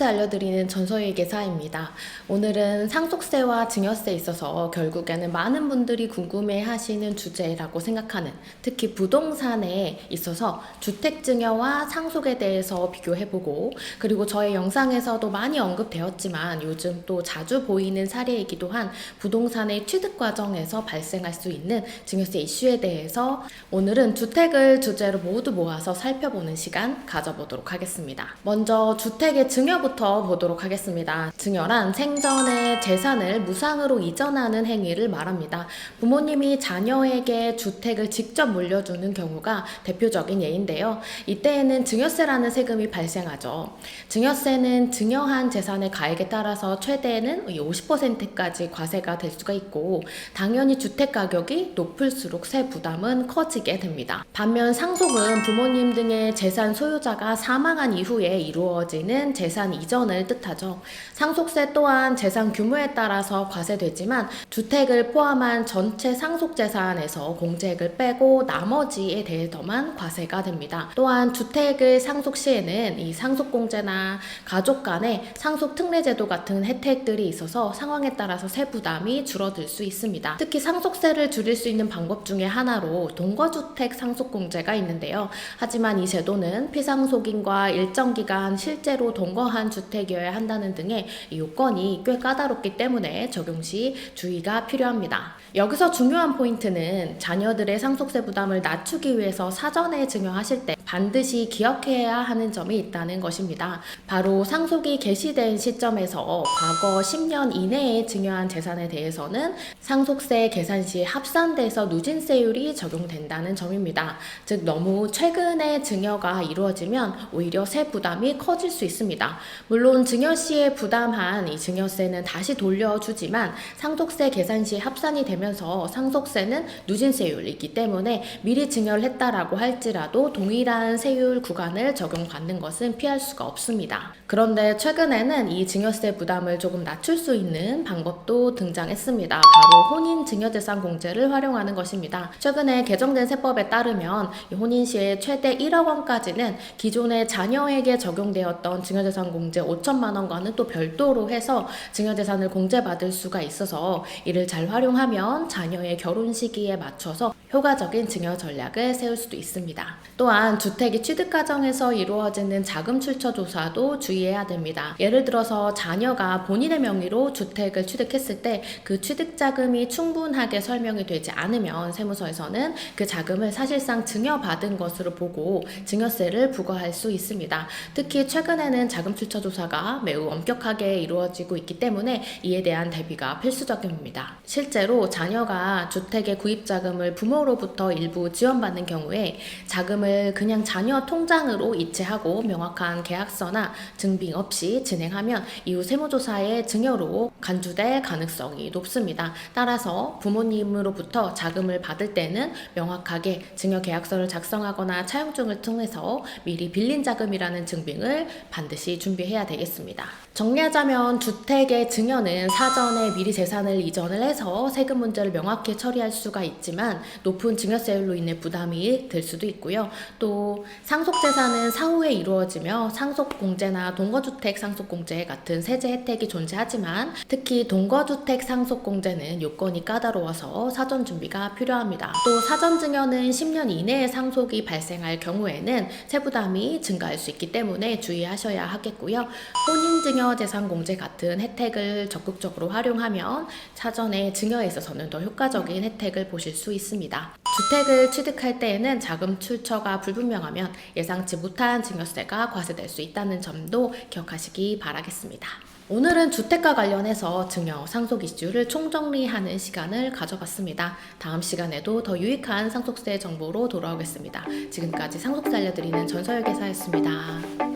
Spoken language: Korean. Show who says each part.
Speaker 1: 알려드리는 전서희 계사입니다. 오늘은 상속세와 증여세에 있어서 결국에는 많은 분들이 궁금해하시는 주제라고 생각하는, 특히 부동산에 있어서 주택증여와 상속에 대해서 비교해보고, 그리고 저의 영상에서도 많이 언급되었지만 요즘 또 자주 보이는 사례이기도 한 부동산의 취득 과정에서 발생할 수 있는 증여세 이슈에 대해서 오늘은 주택을 주제로 모두 모아서 살펴보는 시간 가져보도록 하겠습니다. 먼저 주택의 증여부터 보도록 하겠습니다. 증여란 생전에 재산을 무상으로 이전하는 행위를 말합니다. 부모님이 자녀에게 주택을 직접 물려주는 경우가 대표적인 예인데요. 이때에는 증여세라는 세금이 발생하죠. 증여세는 증여한 재산의 가액에 따라서 최대는 50%까지 과세가 될 수가 있고, 당연히 주택 가격이 높을수록 세 부담은 커지게 됩니다. 반면 상속은 부모님 등의 재산 소유자가 사망한 이후에 이루어지는 재산 이전을 뜻하죠. 상속세 또한 재산 규모에 따라서 과세되지만 주택을 포함한 전체 상속 재산에서 공제액을 빼고 나머지에 대해서만 과세가 됩니다. 또한 주택을 상속 시에는 이 상속공제나 가족 간의 상속 특례제도 같은 혜택들이 있어서 상황에 따라서 세부담이 줄어들 수 있습니다. 특히 상속세를 줄일 수 있는 방법 중에 하나로 동거주택 상속공제가 있는데요. 하지만 이 제도는 피상속인과 일정 기간 실제로 동거한 주택이어야 한다는 등의 요건이 꽤 까다롭기 때문에 적용 시 주의가 필요합니다. 여기서 중요한 포인트는 자녀들의 상속세 부담을 낮추기 위해서 사전에 증여하실 때 반드시 기억해야 하는 점이 있다는 것입니다. 바로 상속이 개시된 시점에서 과거 10년 이내에 증여한 재산에 대해서는 상속세 계산 시 합산돼서 누진세율이 적용된다는 점입니다. 즉 너무 최근에 증여가 이루어지면 오히려 세 부담이 커질 수 있습니다. 물론 증여 시에 부담한 이 증여세는 다시 돌려주지만 상속세 계산 시 합산이 되면서 상속세는 누진세율이기 때문에 미리 증여를 했다라고 할지라도 동일한 세율 구간을 적용받는 것은 피할 수가 없습니다. 그런데 최근에는 이 증여세 부담을 조금 낮출 수 있는 방법도 등장했습니다. 바로 혼인증여재산 공제를 활용하는 것입니다. 최근에 개정된 세법에 따르면 혼인 시에 최대 1억 원까지는 기존의 자녀에게 적용되었던 증여재산 공제 5천만 원과는 또 별도로 해서 증여재산을 공제받을 수가 있어서 이를 잘 활용하면 자녀의 결혼 시기에 맞춰서 효과적인 증여 전략을 세울 수도 있습니다. 또한 주택이 취득 과정에서 이루어지는 자금 출처 조사도 주의해야 됩니다. 예를 들어서 자녀가 본인의 명의로 주택을 취득했을 때 그 취득 자금이 충분하게 설명이 되지 않으면 세무서에서는 그 자금을 사실상 증여받은 것으로 보고 증여세를 부과할 수 있습니다. 특히 최근에는 자금 출처 조사가 매우 엄격하게 이루어지고 있기 때문에 이에 대한 대비가 필수적입니다. 실제로 자녀가 주택의 구입 자금을 부모로부터 일부 지원받는 경우에 자금을 그냥 자녀 통장으로 이체하고 명확한 계약서나 증빙 없이 진행하면 이후 세무조사의 증여로 간주될 가능성이 높습니다. 따라서 부모님으로부터 자금을 받을 때는 명확하게 증여 계약서를 작성하거나 차용증을 통해서 미리 빌린 자금이라는 증빙을 반드시 준비해야 되겠습니다. 정리하자면 주택의 증여는 사전에 미리 재산을 이전을 해서 세금 문제를 명확히 처리할 수가 있지만 높은 증여세율로 인해 부담이 될 수도 있고요. 또 상속재산은 사후에 이루어지며 상속공제나 동거주택 상속공제 같은 세제 혜택이 존재하지만 특히 동거주택 상속공제는 요건이 까다로워서 사전 준비가 필요합니다. 또 사전증여는 10년 이내에 상속이 발생할 경우에는 세부담이 증가할 수 있기 때문에 주의하셔야 하겠고요. 혼인증여 재산공제 같은 혜택을 적극적으로 활용하면 사전에 증여에 있어서는 더 효과적인 혜택을 보실 수 있습니다. 주택을 취득할 때에는 자금 출처가 불분명하면 예상치 못한 증여세가 과세될 수 있다는 점도 기억하시기 바라겠습니다. 오늘은 주택과 관련해서 증여, 상속 이슈를 총정리하는 시간을 가져봤습니다. 다음 시간에도 더 유익한 상속세 정보로 돌아오겠습니다. 지금까지 상속세 알려드리는 전서희 계사였습니다.